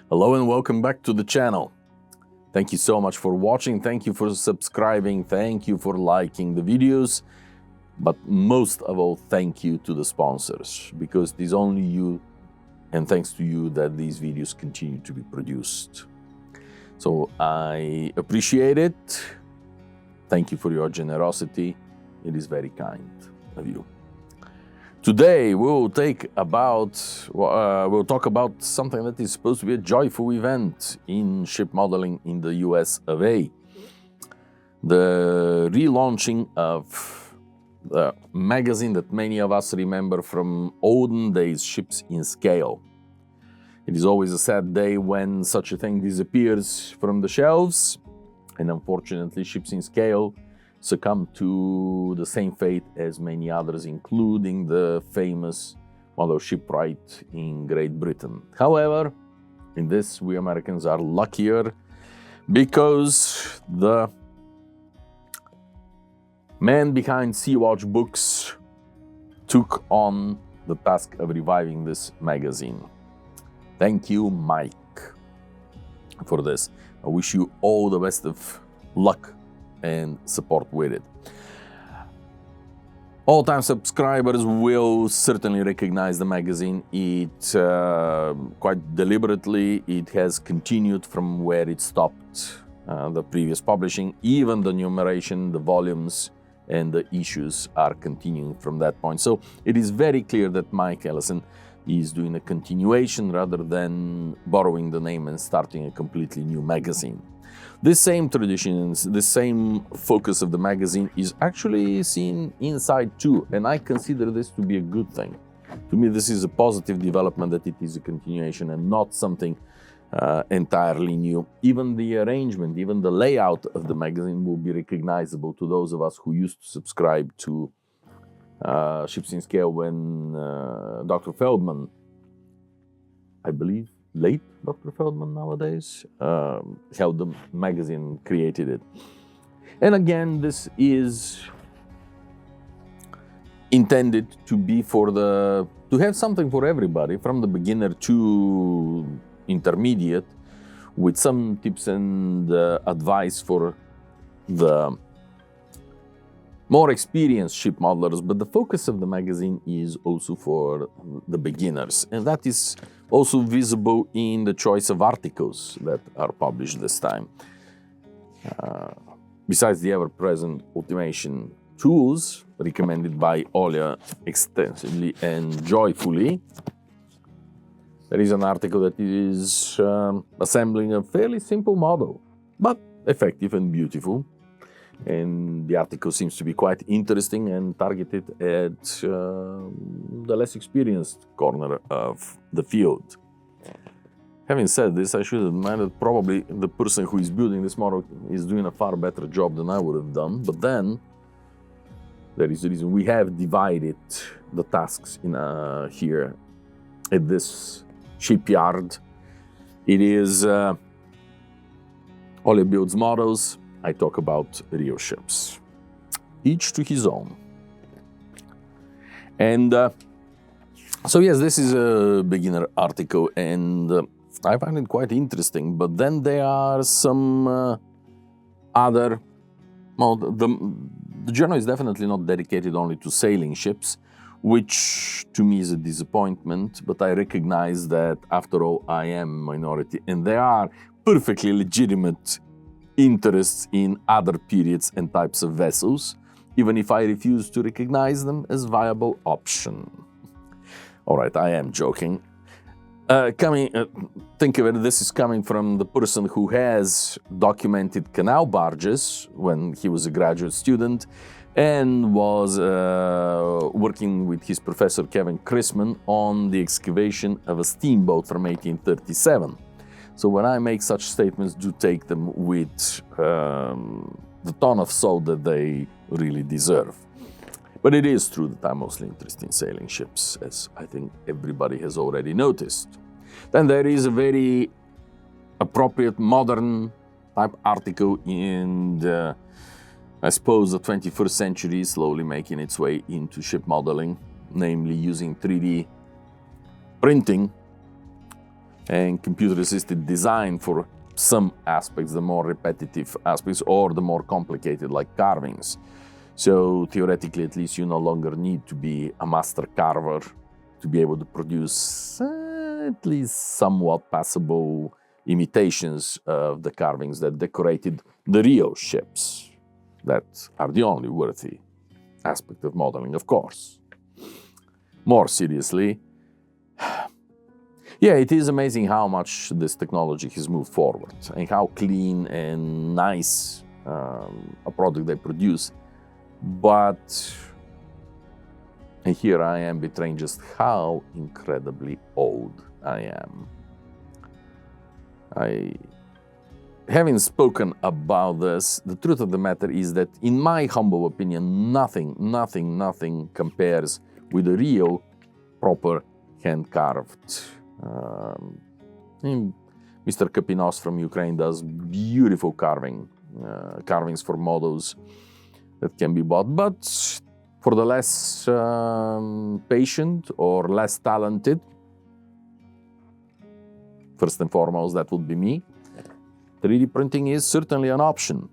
Hello and welcome back to the channel. Thank you so much for watching, thank you for subscribing, thank you for liking the videos, but most of all, thank you to the sponsors, because it is only you and thanks to you that these videos continue to be produced. So I appreciate it. Thank you for your generosity. It is very kind of you. Today we'll talk about something that is supposed to be a joyful event in ship modeling in the US of A. The relaunching of the magazine that many of us remember from olden days, Ships in Scale. It is always a sad day when such a thing disappears from the shelves, and unfortunately Ships in Scale succumbed to the same fate as many others, including the famous model shipwright in Great Britain. However, in this we Americans are luckier, because the man behind Sea-Watch Books took on the task of reviving this magazine. Thank you, Mike, for this. I wish you all the best of luck and support with it. All-time subscribers will certainly recognize the magazine. It quite deliberately, it has continued from where it stopped, the previous publishing. Even the numeration, the volumes and the issues are continuing from that point. So it is very clear that Mike Ellison is doing a continuation rather than borrowing the name and starting a completely new magazine. This same tradition, the same focus of the magazine is actually seen inside too, and I consider this to be a good thing. To me, this is a positive development, that it is a continuation and not something entirely new. Even the arrangement, even the layout of the magazine will be recognizable to those of us who used to subscribe to Ships in Scale when Dr. Feldman, I believe, late Dr. Feldman nowadays, held the magazine, created it. And again, this is intended to be to have something for everybody, from the beginner to intermediate, with some tips and advice for the more experienced ship modelers, but the focus of the magazine is also for the beginners, and that is also visible in the choice of articles that are published this time. Besides the ever-present automation tools recommended by Olia extensively and joyfully, there is an article that is assembling a fairly simple model, but effective and beautiful. And the article seems to be quite interesting and targeted at the less experienced corner of the field. Having said this, I should admit that probably the person who is building this model is doing a far better job than I would have done. But then there is the reason we have divided the tasks in here at this shipyard. It is Olia builds models. I talk about real ships, each to his own. And so yes, this is a beginner article, and I find it quite interesting. But then there are some other, well, the journal is definitely not dedicated only to sailing ships, which to me is a disappointment, but I recognize that after all I am a minority, and there are perfectly legitimate interests in other periods and types of vessels, even if I refuse to recognize them as viable option. All right, I am joking. Think of it, this is coming from the person who has documented canal barges when he was a graduate student and was working with his professor Kevin Chrisman on the excavation of a steamboat from 1837. So when I make such statements, do take them with the ton of salt that they really deserve. But it is true that I'm mostly interested in sailing ships, as I think everybody has already noticed. Then there is a very appropriate modern type article in the, I suppose, the 21st century, slowly making its way into ship modeling, namely using 3D printing and computer-assisted design for some aspects, the more repetitive aspects or the more complicated, like carvings. So theoretically, at least, you no longer need to be a master carver to be able to produce at least somewhat passable imitations of the carvings that decorated the Rio ships, that are the only worthy aspect of modeling, of course. More seriously, yeah, it is amazing how much this technology has moved forward and how clean and nice a product they produce. But, and here I am betraying just how incredibly old I am. Having spoken about this, the truth of the matter is that, in my humble opinion, nothing compares with the real, proper, hand-carved. Mr. Kapinos from Ukraine does beautiful carvings for models that can be bought, but for the less patient or less talented, first and foremost, that would be me, 3D printing is certainly an option.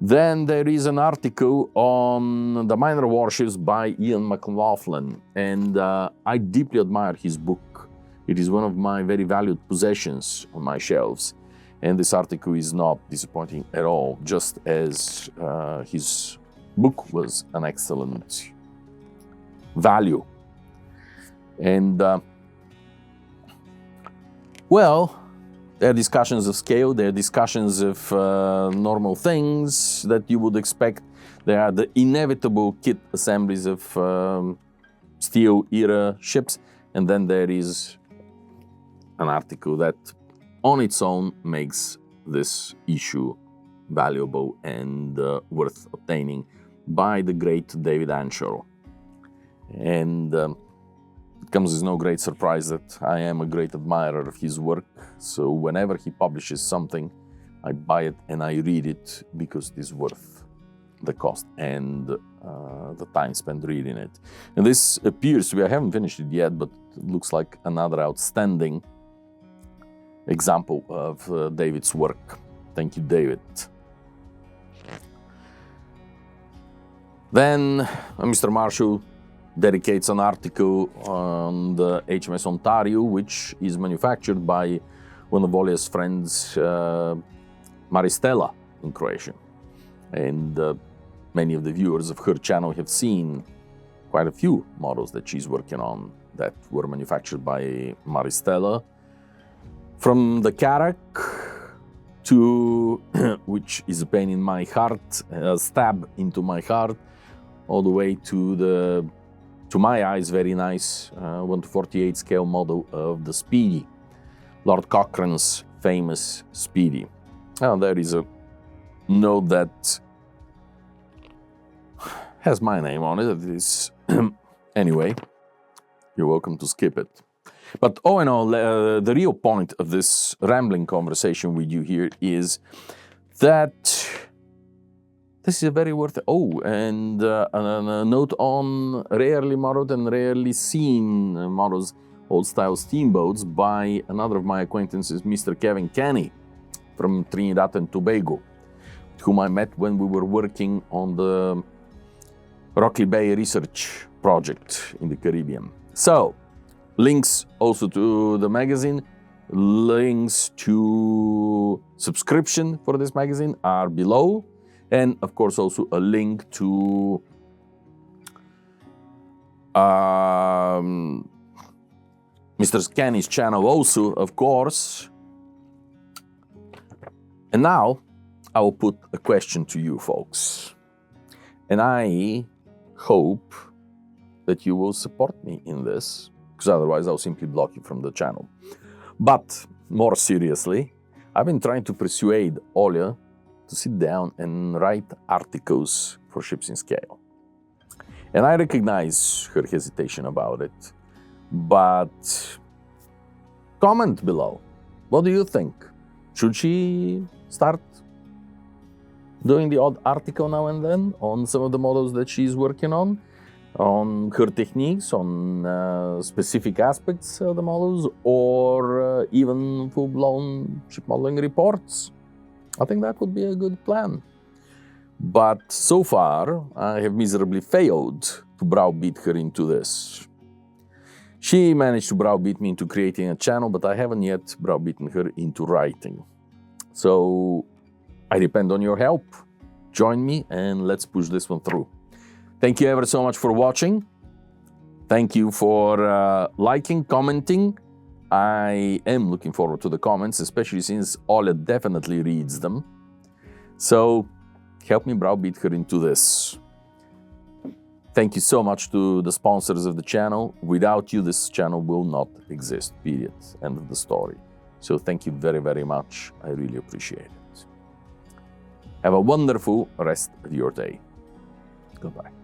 Then there is an article on the minor warships by Ian McLaughlin, and I deeply admire his book. It is one of my very valued possessions on my shelves, and this article is not disappointing at all, just as his book was an excellent value. And well, there are discussions of scale, there are discussions of normal things that you would expect. There are the inevitable kit assemblies of steel-era ships, and then there is an article that on its own makes this issue valuable and worth obtaining, by the great David Anshaw. And it comes as no great surprise that I am a great admirer of his work, so whenever he publishes something, I buy it and I read it because it is worth the cost and the time spent reading it. And this appears to be, I haven't finished it yet, but it looks like another outstanding example of David's work. Thank you, David. Then Mr. Marshall dedicates an article on the HMS Ontario, which is manufactured by one of Olia's friends, Maristela, in Croatia. And many of the viewers of her channel have seen quite a few models that she's working on that were manufactured by Maristela. From the Karak to, which is a pain in my heart, a stab into my heart, all the way to the, to my eyes, very nice 1/48 scale model of the Speedy, Lord Cochrane's famous Speedy. Now there is a note that has my name on it. It is anyway, you're welcome to skip it. But all in all, the real point of this rambling conversation with you here is that this is a very worth it. Oh, and a note on rarely modeled and rarely seen models, old-style steamboats, by another of my acquaintances, Mr. Kevin Kenny from Trinidad and Tobago, whom I met when we were working on the Rockley Bay research project in the Caribbean. So, links also to the magazine, links to subscription for this magazine are below, and of course also a link to Mr. Kenny's channel also, of course. And now I will put a question to you folks, and I hope that you will support me in this, because otherwise I'll simply block you from the channel. But more seriously, I've been trying to persuade Olia to sit down and write articles for Ships in Scale. And I recognize her hesitation about it, but comment below. What do you think? Should she start doing the odd article now and then on some of the models that she's working on? on her techniques, on specific aspects of the models, or even full-blown ship modeling reports. I think that would be a good plan. But so far, I have miserably failed to browbeat her into this. She managed to browbeat me into creating a channel, but I haven't yet browbeaten her into writing. So I depend on your help. Join me and let's push this one through. Thank you ever so much for watching. Thank you for liking, commenting. I am looking forward to the comments, especially since Oля definitely reads them. So help me browbeat her into this. Thank you so much to the sponsors of the channel. Without you, this channel will not exist, period. End of the story. So thank you very, very much. I really appreciate it. Have a wonderful rest of your day. Goodbye.